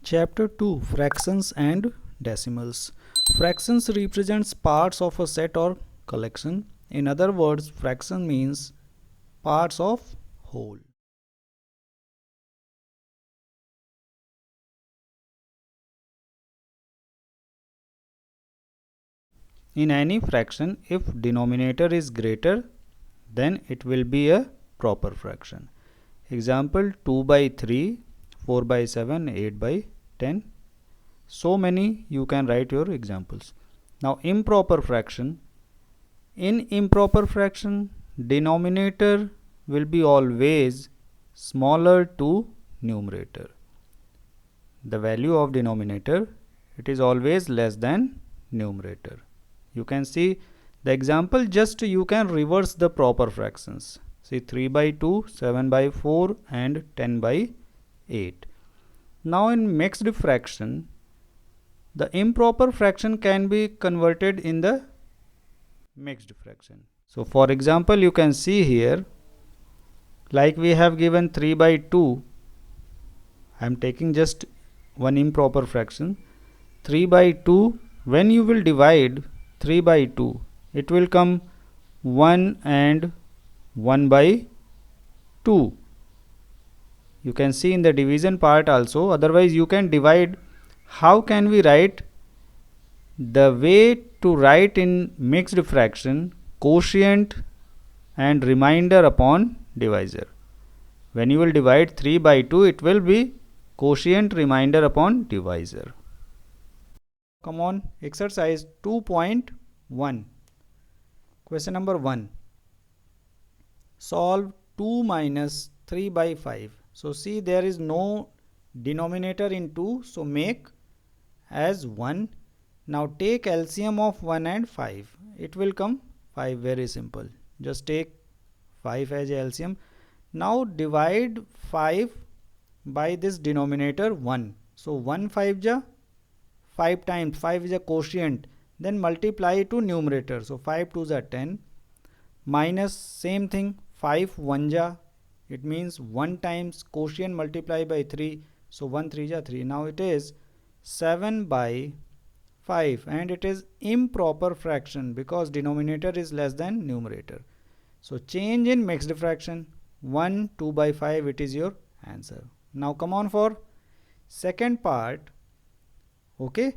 Chapter 2, Fractions and Decimals. Fractions represents parts of a set or collection. In other words, fraction means parts of whole. In any fraction, if denominator is greater, then it will be a proper fraction. Example, 2 by 3, 4 by 7, 8 by 10. So many you can write your examples. Now improper fraction. In improper fraction, denominator will be always smaller to numerator. The value of denominator, it is always less than numerator. You can see the example, just you can reverse the proper fractions. See 3 by 2, 7 by 4 and 10 by 8. Now in mixed fraction, the improper fraction can be converted in the mixed fraction. So for example, you can see here, like we have given 3 by 2, I am taking just one improper fraction. 3 by 2, when you will divide 3 by 2, it will come 1 and 1 by 2. You can see in the division part also. Otherwise you can divide. How can we write? The way to write in mixed fraction, quotient and remainder upon divisor. When you will divide 3 by 2, it will be quotient remainder upon divisor. Come on, exercise 2.1. Question number 1. Solve 2 minus 3 by 5. So see, there is no denominator in 2, so make as 1. Now take LCM of 1 and 5. It will come 5, very simple. Just take 5 as LCM. Now divide 5 by this denominator 1. So 1 5 ja 5 times, 5 is a quotient. Then multiply to numerator. So 5 2s are 10. Minus same thing, 5 1 ja. It means 1 times quotient multiply by 3. So 1 3 ja 3. Now it is 7 by 5 and it is improper fraction because denominator is less than numerator. So change in mixed fraction. 1 2 by 5, it is your answer. Now come on for second part. Okay,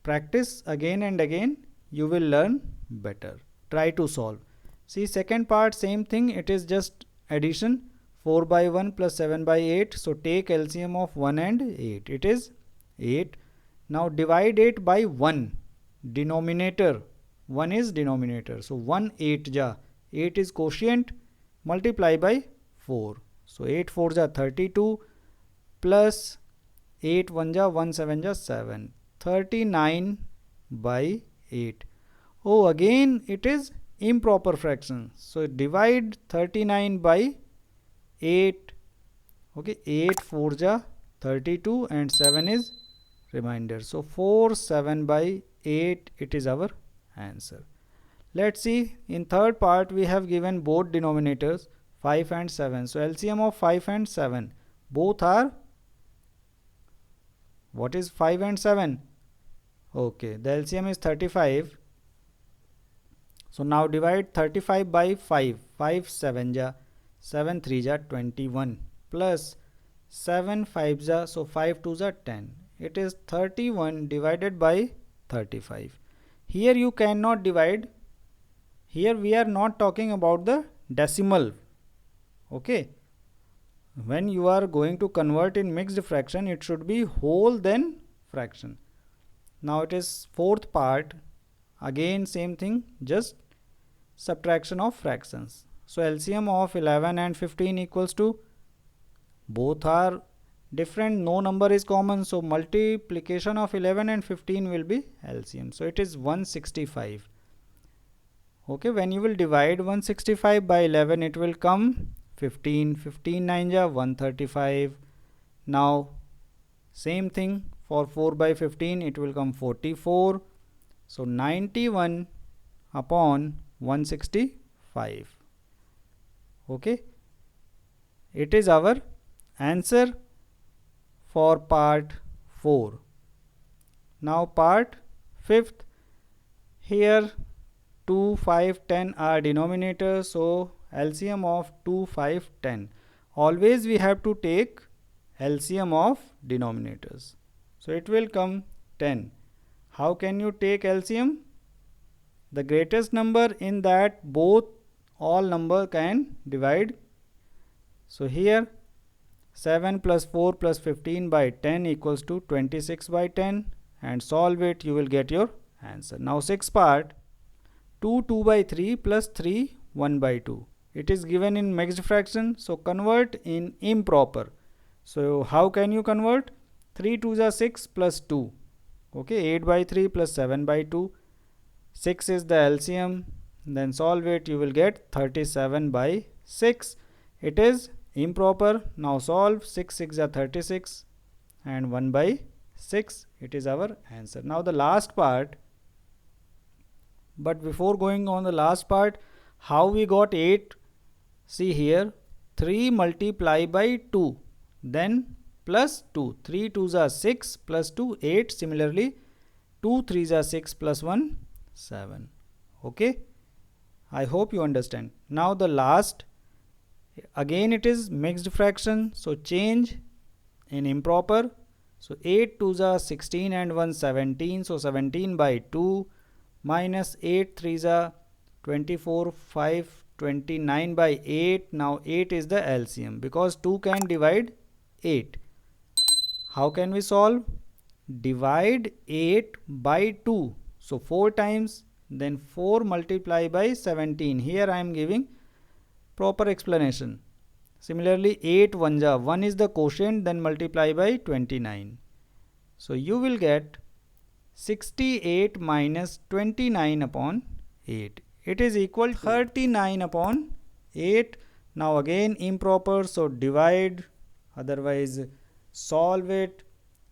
practice again and again, you will learn better. Try to solve. See second part, same thing, it is just addition. 4 by 1 plus 7 by 8. So take LCM of 1 and 8. It is 8. Now divide 8 by 1. Denominator, 1 is denominator. So 1 8 ja. 8 is quotient. Multiply by 4. So 8 4 ja 32 plus 8 1 ja 1 7 ja 7. 39 by 8. Oh, again it is improper fraction. So divide 39 by 8. Okay, 8 4 ja 32 and 7 is remainder. So 4 7 by 8, it is our answer. Let's see, in third part we have given both denominators 5 and 7. So LCM of 5 and 7, both are, what is 5 and 7? Okay, the LCM is 35. So now divide 35 by 5. 5 7 ja 7 3 ja 21 plus 7 5 ja, so 5 2 ja 10. It is 31 divided by 35. Here you cannot divide. Here we are not talking about the decimal. Okay, when you are going to convert in mixed fraction, it should be whole then fraction. Now it is fourth part. Again same thing, just subtraction of fractions. So LCM of 11 and 15 equals to, both are different, no number is common, so multiplication of 11 and 15 will be LCM. So it is 165. Okay, when you will divide 165 by 11, it will come 15. 15 9 ja 135. Now same thing, For 4 by 15 it will come 44. So 91 upon 165. Okay. It is our answer for part 4. Now part 5th. Here 2, 5, 10 are denominators. So LCM of 2, 5, 10. Always we have to take LCM of denominators. So it will come 10. How can you take LCM? The greatest number in that both all number can divide. So here 7 plus 4 plus 15 by 10 equals to 26 by 10, and solve it, you will get your answer. Now 6th part, 2 2 by 3 plus 3 1 by 2. It is given in mixed fraction, so convert in improper. So how can you convert? 3 2s are 6 plus 2. Okay, 8 by 3 plus 7 by 2. 6 is the LCM. Then solve it, you will get 37 by 6. It is improper. Now solve. 6 6 are 36 and 1 by 6. It is our answer. Now the last part. But before going on the last part, how we got 8? See here, 3 multiply by 2, then plus 2. 3 2s are 6 plus 2, 8. Similarly, 2 3s are 6 plus 1, 7. Okay. I hope you understand. Now the last, again it is mixed fraction. So change in improper. So 8 2s are 16 and 1 17. So 17 by 2 minus 8 3s are 24, 5, 29 by 8. Now 8 is the LCM because 2 can divide 8. How can we solve? Divide 8 by 2. So 4 times, then 4 multiply by 17. Here I am giving proper explanation. Similarly 8 1 ja, 1 is the quotient, then multiply by 29. So you will get 68 minus 29 upon 8. It is equal to 39 upon 8. Now again improper, so divide, otherwise solve it,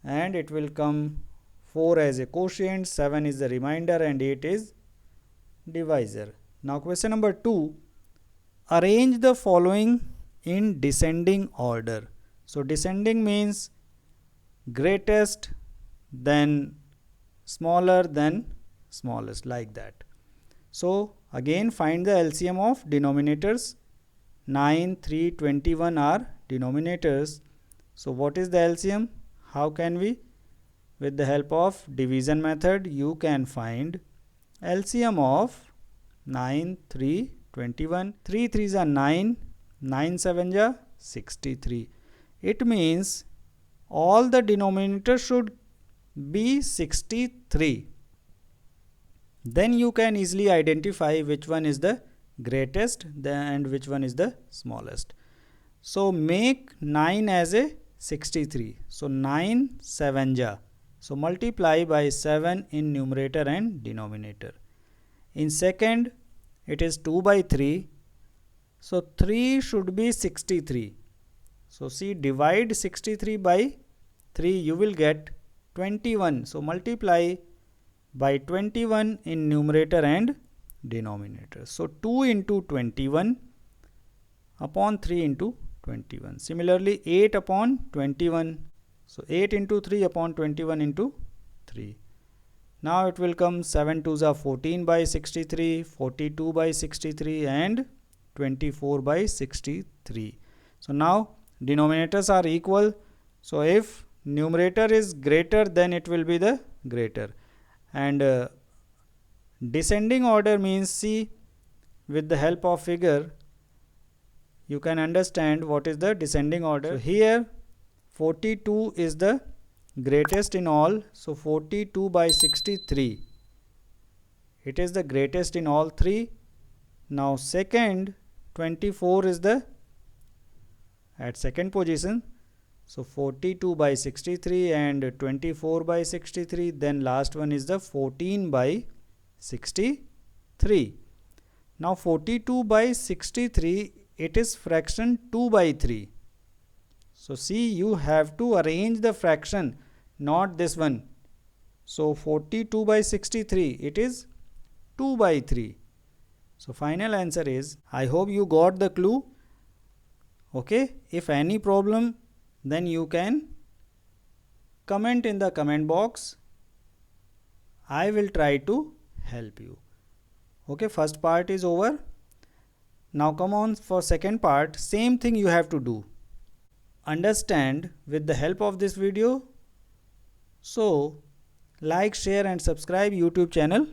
and it will come 4 as a quotient, 7 is the remainder, and 8 is divisor. Now question number 2. Arrange the following in descending order. So descending means greatest, then smaller, then smallest, like that. So again find the LCM of denominators. 9, 3, 21 are denominators. So what is the LCM? How can we? With the help of division method, you can find LCM of 9, 3, 21. 3 3s are 9, 9 7s are 63. It means all the denominators should be 63. Then you can easily identify which one is the greatest and which one is the smallest. So make 9 as a 63. So 9 7s ja. So multiply by 7 in numerator and denominator. In second, it is 2 by 3. So 3 should be 63. So see, divide 63 by 3, you will get 21. So multiply by 21 in numerator and denominator. So 2 into 21 upon 3 into 21. Similarly 8 upon 21. So 8 into 3 upon 21 into 3. Now it will come 7 2s are 14 by 63, 42 by 63 and 24 by 63. So now denominators are equal. So if numerator is greater, then it will be the greater. And descending order means, see, with the help of figure you can understand what is the descending order. So here 42 is the greatest in all. So 42 by 63, it is the greatest in all three. Now second, 24 is the at second position. So 42 by 63 and 24 by 63. Then last one is the 14 by 63. Now 42 by 63, it is fraction 2 by 3. So see, you have to arrange the fraction not this one. So 42 by 63, it is 2 by 3. So final answer is, I hope you got the clue. Okay, if any problem, then you can comment in the comment box. I will try to help you. Okay, first part is over. Now come on for second part. Same thing you have to do. Understand with the help of this video. So like, share and subscribe YouTube channel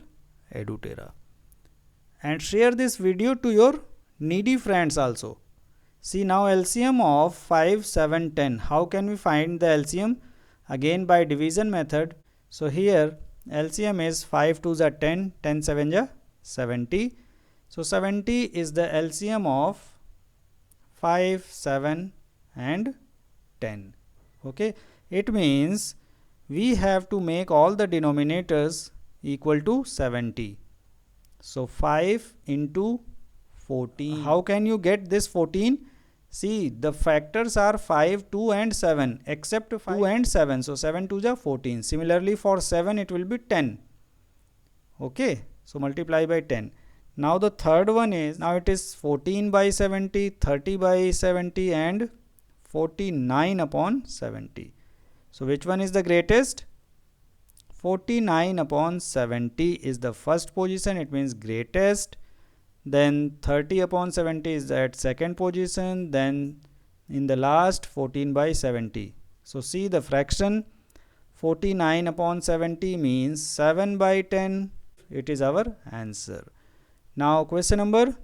EduTerra. And share this video to your needy friends also. See now LCM of 5, 7, 10. How can we find the LCM? Again by division method. So here LCM is 5 2s are 10, 10 7s are 70. So 70 is the LCM of 5, 7 and 10. Okay, it means we have to make all the denominators equal to 70. So 5 into 14. How can you get this 14? See, the factors are 5, 2 and 7 except 5, 2 and 7. So 7 2s are 14. Similarly for 7 it will be 10. Okay, so multiply by 10. Now the third one is, now it is 14 by 70, 30 by 70 and 49 upon 70. So which one is the greatest? 49 upon 70 is the first position, it means greatest. Then 30 upon 70 is at second position. Then in the last 14 by 70. So see the fraction 49 upon 70 means 7 by 10. It is our answer. Now question number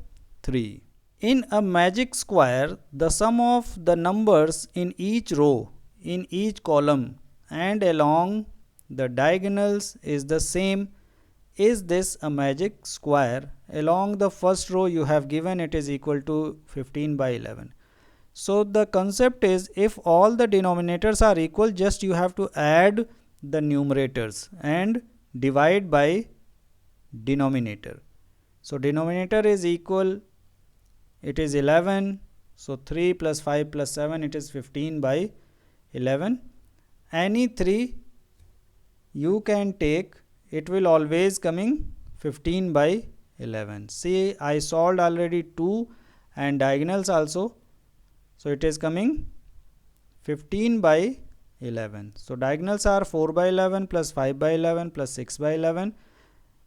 3. In a magic square, the sum of the numbers in each row, in each column and along the diagonals is the same. Is this a magic square? Along the first row you have given it is equal to 15 by 11. So the concept is, if all the denominators are equal, just you have to add the numerators and divide by denominator. So denominator is equal, it is 11. So 3 plus 5 plus 7, it is 15 by 11. Any 3 you can take, it will always coming 15 by 11. See, I solved already 2 and diagonals also. So it is coming 15 by 11. So diagonals are 4 by 11 plus 5 by 11 plus 6 by 11.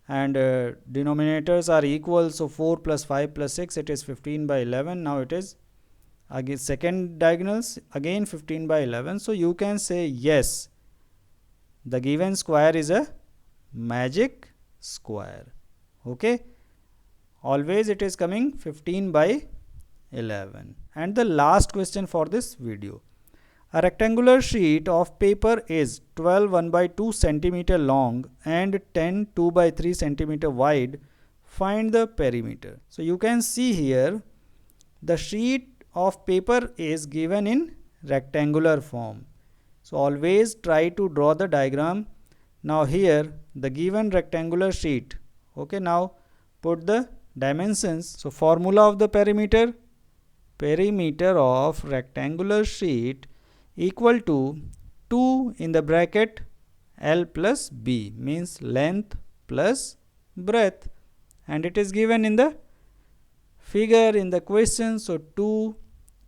And denominators are equal. So 4 plus 5 plus 6, it is 15 by 11. Now it is again second diagonals again 15 by 11. So you can say yes, the given square is a magic square. Okay, always it is coming 15 by 11. And the last question for this video. A rectangular sheet of paper is 12 1 by 2 centimeter long and 10 2 by 3 centimeter wide. Find the perimeter. So you can see here the sheet of paper is given in rectangular form. So always try to draw the diagram. Now here the given rectangular sheet. Okay, now put the dimensions. So formula of the perimeter. Perimeter of rectangular sheet equal to 2 in the bracket L plus B, means length plus breadth, and it is given in the figure in the question. So 2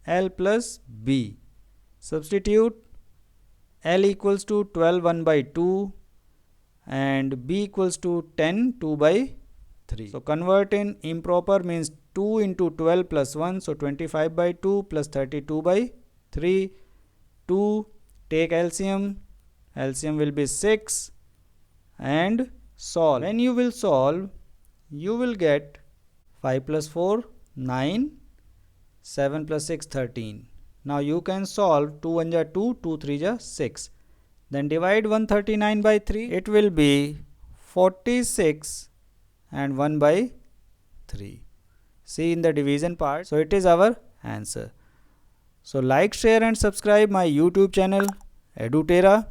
L plus B. Substitute L equals to 12 1 by 2 and B equals to 10 2 by 3. So convert in improper, means 2 into 12 plus 1. So 25 by 2 plus 32 by 3. 2, take LCM. LCM will be 6 and solve. When you will solve, you will get 5 plus 4 9, 7 plus 6 13. Now you can solve 2 1 ja 2, 2 3 ja 6. Then divide 139 by 3. It will be 46 and 1 by 3. See in the division part. So it is our answer. So like, share and subscribe my YouTube channel EduTerra.